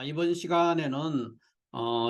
이번 시간에는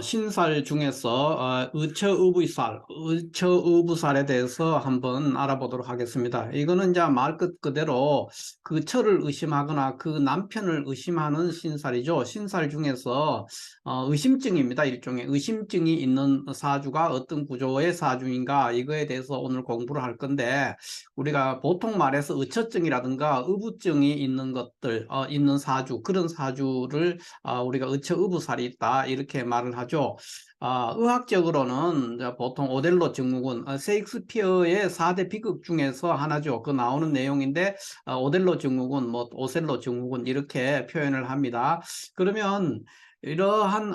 신살 중에서 의처의부살에 대해서 한번 알아보도록 하겠습니다. 이거는 이제 말 그대로 그 처를 의심하거나 그 남편을 의심하는 신살이죠. 신살 중에서 의심증입니다. 일종의 의심증이 있는 사주가 어떤 구조의 사주인가, 이거에 대해서 오늘 공부를 할 건데, 우리가 보통 말해서 의처증이라든가 의부증이 있는 것들, 있는 사주, 그런 사주를 우리가 의처의부살이 있다, 이렇게 말을 하죠. 의학적으로는 이제 보통 오델로 증후군, 셰익스피어의 4대 비극 중에서 하나죠. 그 나오는 내용인데, 오델로 증후군, 뭐 오셀로 증후군, 이렇게 표현을 합니다. 그러면 이러한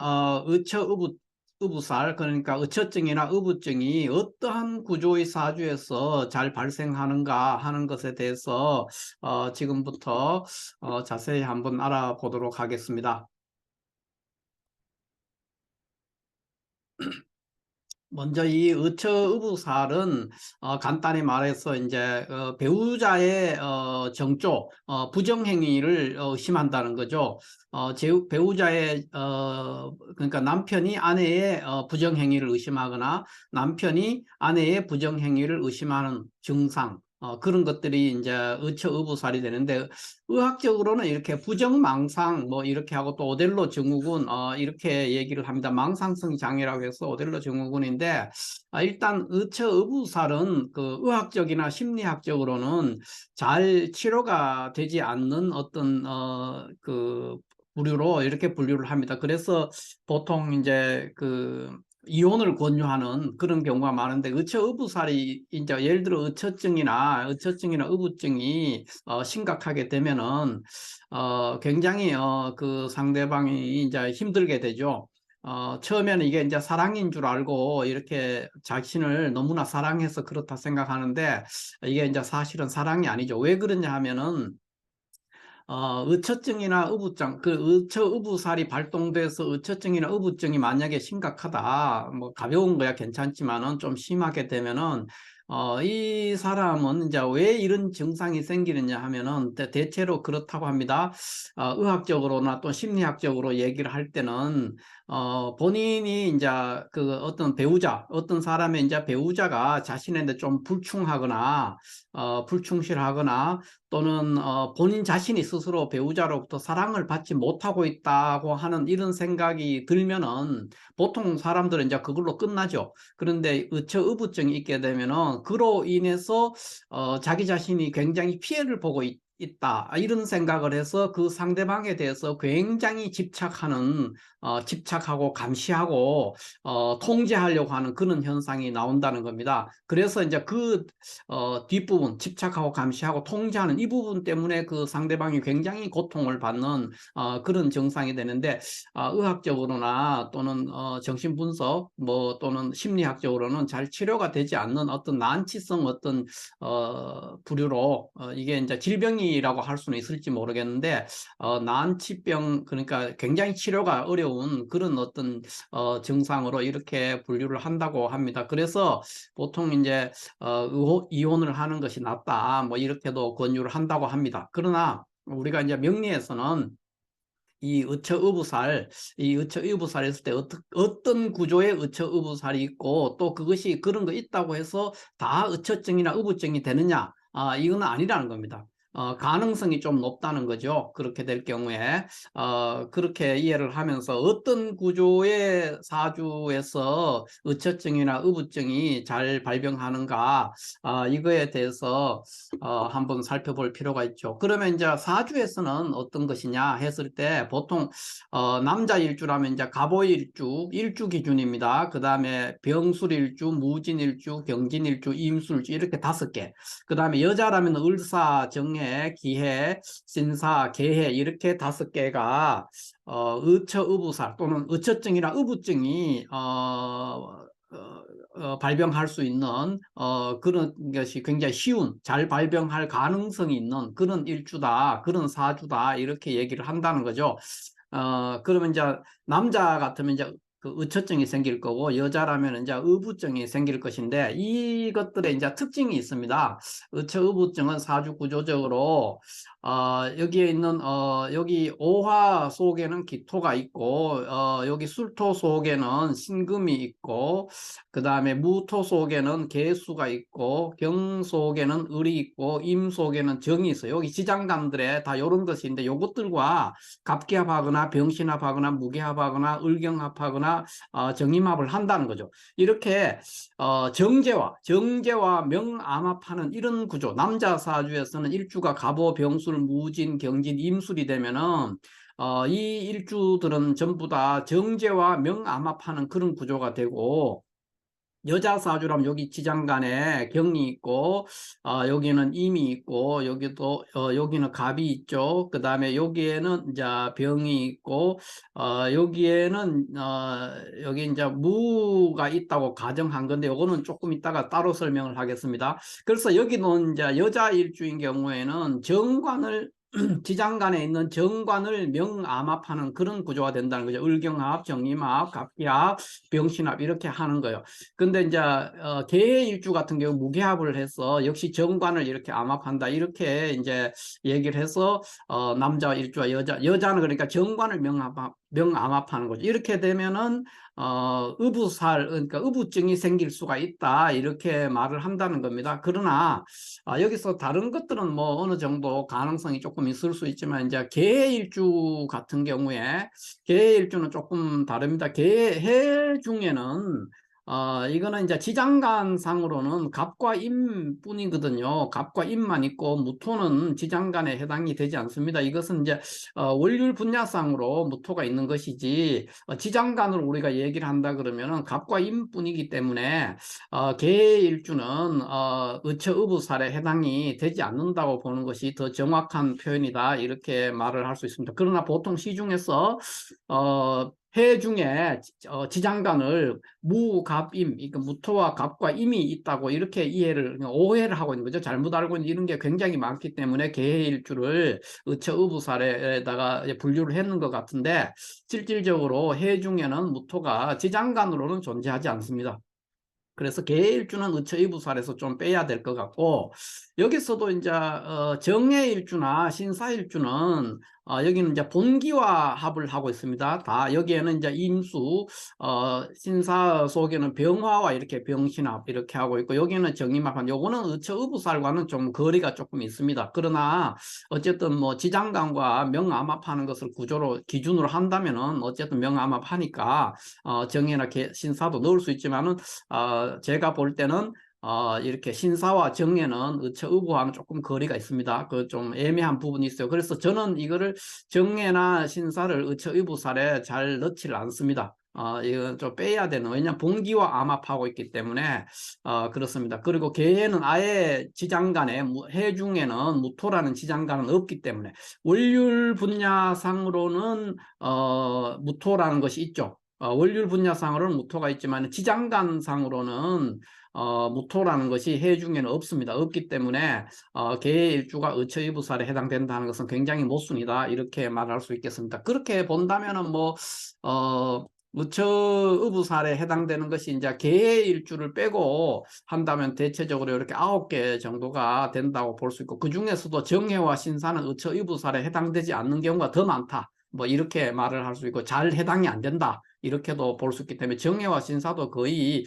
의부살, 그러니까 의처증이나 의부증이 어떠한 구조의 사주에서 잘 발생하는가 하는 것에 대해서 지금부터 자세히 한번 알아보도록 하겠습니다. 먼저 이 의처의부살은 간단히 말해서 이제 배우자의 정조, 부정행위를 의심한다는 거죠. 배우자의 그러니까 남편이 아내의 부정행위를 의심하거나 남편이 아내의 부정행위를 의심하는 증상, 그런 것들이 이제 의처의부살이 되는데, 의학적으로는 이렇게 부정망상 뭐 이렇게 하고 또 오델로 증후군 이렇게 얘기를 합니다. 망상성 장애라고 해서 오델로 증후군인데, 일단 의처의부살은 그 의학적이나 심리학적으로는 잘 치료가 되지 않는 어떤 그 부류로 이렇게 분류를 합니다. 그래서 보통 이제 그 이혼을 권유하는 그런 경우가 많은데, 의처의부살이 이제 예를 들어 의처증이나 의부증이 심각하게 되면은 굉장히 그 상대방이 이제 힘들게 되죠. 처음에는 이게 이제 사랑인 줄 알고 이렇게 자신을 너무나 사랑해서 그렇다 생각하는데, 이게 이제 사실은 사랑이 아니죠. 왜 그러냐 하면은 의처증이나 의부증, 그 의처의부살이 발동돼서 의처증이나 의부증이 만약에 심각하다, 뭐 가벼운 거야 괜찮지만은 좀 심하게 되면은 이 사람은 이제 왜 이런 증상이 생기느냐 하면은 대체로 그렇다고 합니다. 의학적으로나 또 심리학적으로 얘기를 할 때는 본인이 이제 그 어떤 사람의 이제 배우자가 자신한테 좀 불충하거나 불충실하거나 또는 본인 자신이 스스로 배우자로부터 사랑을 받지 못하고 있다고 하는 이런 생각이 들면은 보통 사람들은 이제 그걸로 끝나죠. 그런데 의처의부증이 있게 되면은 그로 인해서 자기 자신이 굉장히 피해를 보고 있다, 이런 생각을 해서 그 상대방에 대해서 굉장히 집착하고 감시하고 통제하려고 하는 그런 현상이 나온다는 겁니다. 그래서 이제 그 뒷부분, 집착하고 감시하고 통제하는 이 부분 때문에 그 상대방이 굉장히 고통을 받는 그런 증상이 되는데, 의학적으로나 또는 정신분석 뭐 또는 심리학적으로는 잘 치료가 되지 않는 어떤 난치성 어떤 부류로, 이게 이제 질병이라고 할 수는 있을지 모르겠는데, 난치병, 그러니까 굉장히 치료가 어려운 그런 어떤 증상으로 이렇게 분류를 한다고 합니다. 그래서 보통 이제 이혼을 하는 것이 낫다, 뭐 이렇게도 권유를 한다고 합니다. 그러나 우리가 이제 명리에서는 이 의처의부살 했을 때 어떤 구조의 의처의부살이 있고, 또 그것이 그런 거 있다고 해서 다 의처증이나 의부증이 되느냐, 이건 아니라는 겁니다. 가능성이 좀 높다는 거죠. 그렇게 될 경우에 그렇게 이해를 하면서 어떤 구조의 사주에서 의처증이나 의부증이 잘 발병하는가, 이거에 대해서 한번 살펴볼 필요가 있죠. 그러면 이제 사주에서는 어떤 것이냐 했을 때, 보통 남자 일주라면 이제 일주 기준입니다. 그 다음에 병술일주, 무진일주, 경진일주, 임술일주, 이렇게 5개. 그 다음에 여자라면 을사, 정해, 기해, 신사, 계해, 이렇게 5개가 의처의부살 또는 의처증이나 의부증이 발병할 수 있는 그런 것이 굉장히 쉬운, 잘 발병할 가능성이 있는 그런 일주다, 그런 사주다, 이렇게 얘기를 한다는 거죠. 그러면 이제 남자 같으면 이제 그 의처증이 생길 거고, 여자라면 이제 의부증이 생길 것인데, 이것들의 이제 특징이 있습니다. 의처의부증은 사주 구조적으로 여기에 있는 여기 오화 속에는 기토가 있고, 여기 술토 속에는 신금이 있고, 그 다음에 무토 속에는 개수가 있고, 경 속에는 을이 있고, 임 속에는 정이 있어요. 여기 지장간들에 다 이런 것이 있는데, 요것들과 갑기합하거나 병신합하거나 무기합하거나 을경합하거나 정임합을 한다는 거죠. 이렇게 정제와 명암합하는 이런 구조. 남자 사주에서는 일주가 갑오, 병술, 무진, 경진, 임술이 되면은 이 일주들은 전부 다 정제와 명암합하는 그런 구조가 되고, 여자 사주라면 여기 지장간에 경이 있고, 여기는 임이 있고, 여기도 여기는 갑이 있죠. 그 다음에 여기에는 이제 병이 있고, 여기에는 여기 이제 무가 있다고 가정한 건데, 요거는 조금 이따가 따로 설명을 하겠습니다. 그래서 여기는 이제 여자 일주인 경우에는 정관을 지장간에 있는 정관을 명암합하는 그런 구조가 된다는 거죠. 을경합, 정임합, 갑기합, 병신합 이렇게 하는 거예요. 근데 이제 개의 일주 같은 경우 무게합을 해서 역시 정관을 이렇게 암합한다 이렇게 이제 얘기를 해서 남자 일주와 여자는 그러니까 정관을 명암합하는 거죠. 이렇게 되면은 의부살, 그러니까 의부증이 생길 수가 있다 이렇게 말을 한다는 겁니다. 그러나 여기서 다른 것들은 뭐 어느 정도 가능성이 조금 있을 수 있지만, 이제 개의 일주 같은 경우에 개의 일주는 조금 다릅니다. 개의 해 중에는 이거는 이제 지장간상으로는 갑과 임뿐이거든요. 갑과 임만 있고 무토는 지장간에 해당이 되지 않습니다. 이것은 이제 월율 분야상으로 무토가 있는 것이지, 지장간으로 우리가 얘기를 한다 그러면은 갑과 임뿐이기 때문에 개의 일주는 의처의부살에 해당이 되지 않는다고 보는 것이 더 정확한 표현이다 이렇게 말을 할 수 있습니다. 그러나 보통 시중에서 해 중에 지장간을 무, 갑, 임, 그러니까 무토와 갑과 임이 있다고 이렇게 오해를 하고 있는 거죠. 잘못 알고 있는 이런 게 굉장히 많기 때문에 개해일주를 의처의부살에다가 분류를 했는 것 같은데, 실질적으로 해 중에는 무토가 지장간으로는 존재하지 않습니다. 그래서 개일주는 의처의부살에서 좀 빼야 될 것 같고, 여기서도 이제 정해일주나 신사일주는 여기는 이제 본기와 합을 하고 있습니다. 다 여기에는 이제 임수, 신사 속에는 병화와 이렇게 병신합 이렇게 하고 있고, 여기는 정임합한, 요거는 의처의부살과는 좀 거리가 조금 있습니다. 그러나 어쨌든 뭐 지장간과 명암합하는 것을 기준으로 한다면은 어쨌든 명암합하니까 정해나 신사도 넣을 수 있지만은 제가 볼 때는 이렇게 신사와 정예는 의처의부와는 조금 거리가 있습니다. 그 좀 애매한 부분이 있어요. 그래서 저는 이거를 정예나 신사를 의처의부살에 잘 넣지를 않습니다. 이건 좀 빼야 되는, 왜냐하면 본기와 암합하고 있기 때문에 그렇습니다. 그리고 개해는 아예 지장간에, 해 중에는 무토라는 지장간은 없기 때문에 월율 분야상으로는 무토라는 것이 있죠. 월율 분야상으로는 무토가 있지만 지장간상으로는 무토라는 것이 해 중에는 없습니다. 없기 때문에 개의 일주가 의처의부살에 해당된다는 것은 굉장히 모순이다 이렇게 말할 수 있겠습니다. 그렇게 본다면은 뭐 의처의부살에 해당되는 것이 이제 개의 일주를 빼고 한다면 대체적으로 이렇게 9개 정도가 된다고 볼 수 있고, 그 중에서도 정해와 신사는 의처의부살에 해당되지 않는 경우가 더 많다. 뭐 이렇게 말을 할 수 있고, 잘 해당이 안 된다 이렇게도 볼 수 있기 때문에 정예와 신사도 거의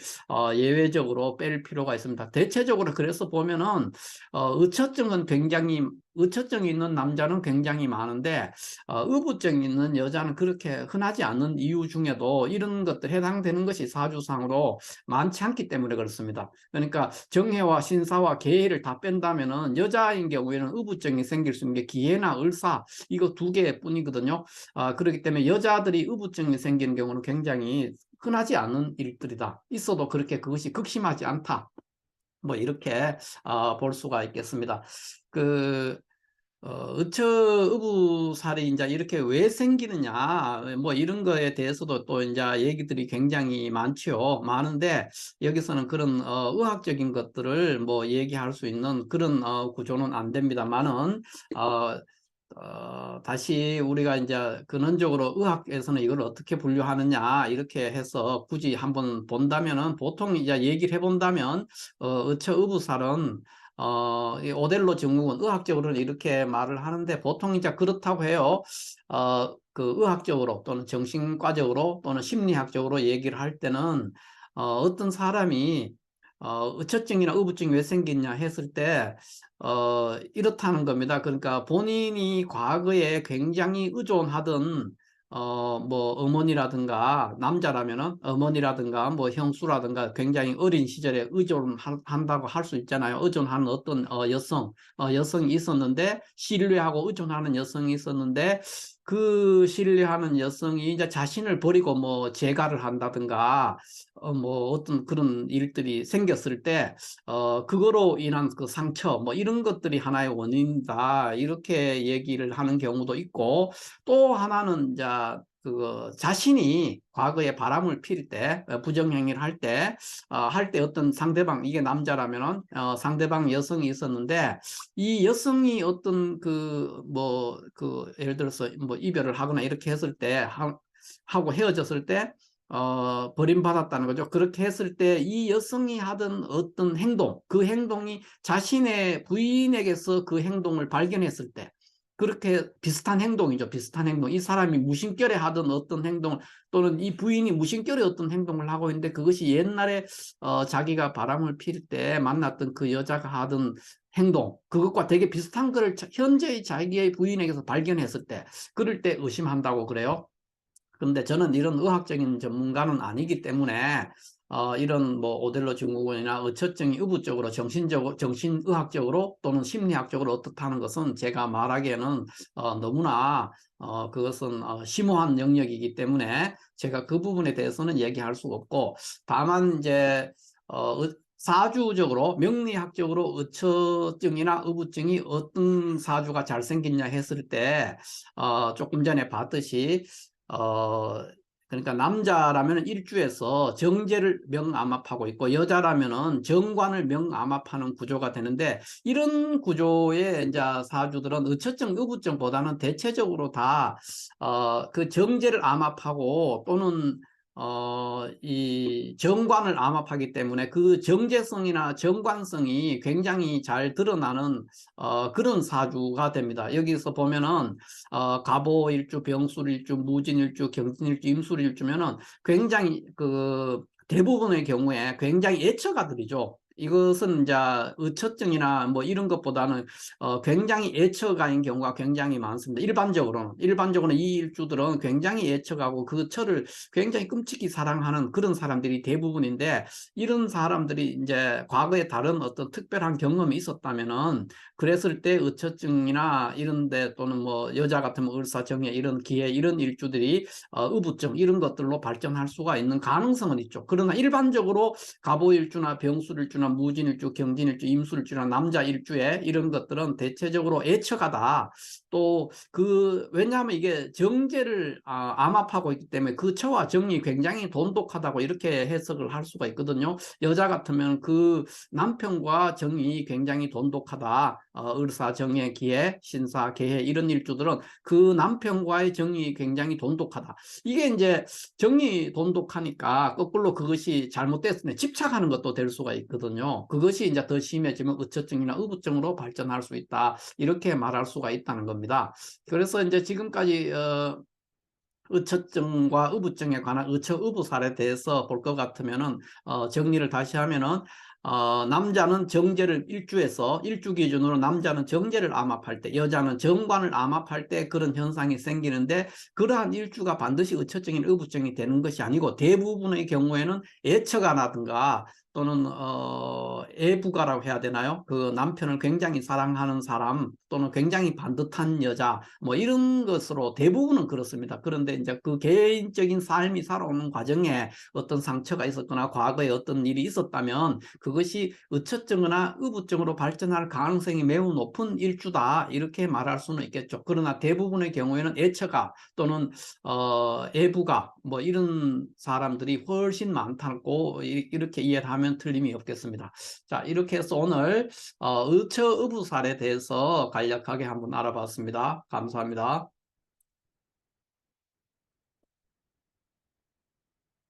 예외적으로 뺄 필요가 있습니다. 대체적으로 그래서 보면은 의처증이 있는 남자는 굉장히 많은데 의부증이 있는 여자는 그렇게 흔하지 않은 이유 중에도 이런 것들 해당되는 것이 사주상으로 많지 않기 때문에 그렇습니다. 그러니까 정해와 신사와 계해를 다 뺀다면은 여자인 경우에는 의부증이 생길 수 있는 게 기해나 을사, 이거 2개뿐이거든요. 그렇기 때문에 여자들이 의부증이 생기는 경우는 굉장히 흔하지 않은 일들이다. 있어도 그렇게 그것이 극심하지 않다. 뭐 이렇게 볼 수가 있겠습니다. 그 의처의부살이 이제 이렇게 왜 생기느냐, 뭐 이런 거에 대해서도 또 이제 얘기들이 굉장히 많죠. 많은데 여기서는 그런 의학적인 것들을 뭐 얘기할 수 있는 그런 구조는 안 됩니다만은 다시 우리가 이제 근원적으로 의학에서는 이걸 어떻게 분류하느냐 이렇게 해서 굳이 한번 본다면은 보통 이제 얘기를 해본다면 의처의부살은 이 오델로 증후군 의학적으로는 이렇게 말을 하는데 보통 이제 그렇다고 해요. 그 의학적으로 또는 정신과적으로 또는 심리학적으로 얘기를 할 때는 어떤 사람이 의처증이나 의부증이 왜 생겼냐 했을 때 이렇다는 겁니다. 그러니까 본인이 과거에 굉장히 의존하던 뭐 어머니라든가 남자라면은 어머니라든가 뭐 형수라든가 굉장히 어린 시절에 의존한다고 할 수 있잖아요. 의존하는 어떤 여성이 있었는데 신뢰하고 의존하는 여성이 있었는데 그 신뢰하는 여성이 이제 자신을 버리고 뭐 재가를 한다든가 뭐 어떤 그런 일들이 생겼을 때 그거로 인한 그 상처, 뭐 이런 것들이 하나의 원인이다. 이렇게 얘기를 하는 경우도 있고, 또 하나는 이제 그 자신이 과거에 바람을 필 때, 부정행위를 할 때 어떤 상대방, 이게 남자라면은, 상대방 여성이 있었는데, 이 여성이 어떤 예를 들어서 뭐 이별을 하거나 이렇게 했을 때, 하고 헤어졌을 때, 버림받았다는 거죠. 그렇게 했을 때 이 여성이 하던 어떤 행동, 그 행동이 자신의 부인에게서 그 행동을 발견했을 때, 그렇게 비슷한 행동이죠. 비슷한 행동. 이 사람이 무심결에 하던 어떤 행동, 또는 이 부인이 무심결에 어떤 행동을 하고 있는데 그것이 옛날에 자기가 바람을 필 때 만났던 그 여자가 하던 행동, 그것과 되게 비슷한 것을 현재의 자기의 부인에게서 발견했을 때, 그럴 때 의심한다고 그래요. 그런데 저는 이런 의학적인 전문가는 아니기 때문에 이런 뭐 오델로 증후군이나 의처증이 의부적으로 정신의학적으로 또는 심리학적으로 어떻다는 것은 제가 말하기에는 너무나 그것은 심오한 영역이기 때문에 제가 그 부분에 대해서는 얘기할 수가 없고, 다만 이제 사주적으로 명리학적으로 의처증이나 의부증이 어떤 사주가 잘 생겼냐 했을 때 조금 전에 봤듯이 그러니까 남자라면 일주에서 정제를 명암압하고 있고 여자라면은 정관을 명암압하는 구조가 되는데, 이런 구조의 이제 사주들은 의처증, 의부증보다는 대체적으로 다 그 정제를 암압하고 또는 이 정관을 암압하기 때문에 그 정제성이나 정관성이 굉장히 잘 드러나는 그런 사주가 됩니다. 여기서 보면은 갑오일주, 병술일주, 무진일주, 경진일주, 임술일주면은 굉장히 그 대부분의 경우에 굉장히 애처가들이죠. 이것은 이제 의처증이나 뭐 이런 것보다는 굉장히 애처가인 경우가 굉장히 많습니다. 일반적으로는 이 일주들은 굉장히 애처가고 그 처를 굉장히 끔찍히 사랑하는 그런 사람들이 대부분인데, 이런 사람들이 이제 과거에 다른 어떤 특별한 경험이 있었다면은 그랬을 때 의처증이나 이런데 또는 뭐 여자 같으면 을사정애 이런 기회 이런 일주들이 의부증 이런 것들로 발전할 수가 있는 가능성은 있죠. 그러나 일반적으로 갑오일주나 병술일주나 무진일주, 경진일주, 임술일주나 남자일주에 이런 것들은 대체적으로 애처가다. 또 왜냐하면 이게 정제를 암압하고 있기 때문에 그 처와 정이 굉장히 돈독하다고 이렇게 해석을 할 수가 있거든요. 여자 같으면 그 남편과 정이 굉장히 돈독하다. 을사, 정해, 기해, 신사, 계해 이런 일주들은 그 남편과의 정이 굉장히 돈독하다. 이게 이제 정이 돈독하니까 거꾸로 그것이 잘못됐을 때 집착하는 것도 될 수가 있거든요. 그것이 이제 더 심해지면 의처증이나 의부증으로 발전할 수 있다. 이렇게 말할 수가 있다는 겁니다. 그래서 이제 지금까지 의처증과 의부증에 관한 의처의부 사례에 대해서 볼 것 같으면은 정리를 다시 하면은 남자는 정제를 일주 기준으로 남자는 정제를 암압할 때, 여자는 정관을 암압할 때 그런 현상이 생기는데, 그러한 일주가 반드시 의처증인 의부증이 되는 것이 아니고 대부분의 경우에는 애처가라든가 또는 애부가라고 해야 되나요? 그 남편을 굉장히 사랑하는 사람 또는 굉장히 반듯한 여자 뭐 이런 것으로 대부분은 그렇습니다. 그런데 이제 그 개인적인 삶이 살아오는 과정에 어떤 상처가 있었거나 과거에 어떤 일이 있었다면 그것이 의처증이나 의부증으로 발전할 가능성이 매우 높은 일주다 이렇게 말할 수는 있겠죠. 그러나 대부분의 경우에는 애처가 또는 애부가 뭐 이런 사람들이 훨씬 많다고 이렇게 이해를 하면 하면 틀림이 없겠습니다. 자, 이렇게 해서 오늘 의처의부살에 대해서 간략하게 한번 알아봤습니다. 감사합니다.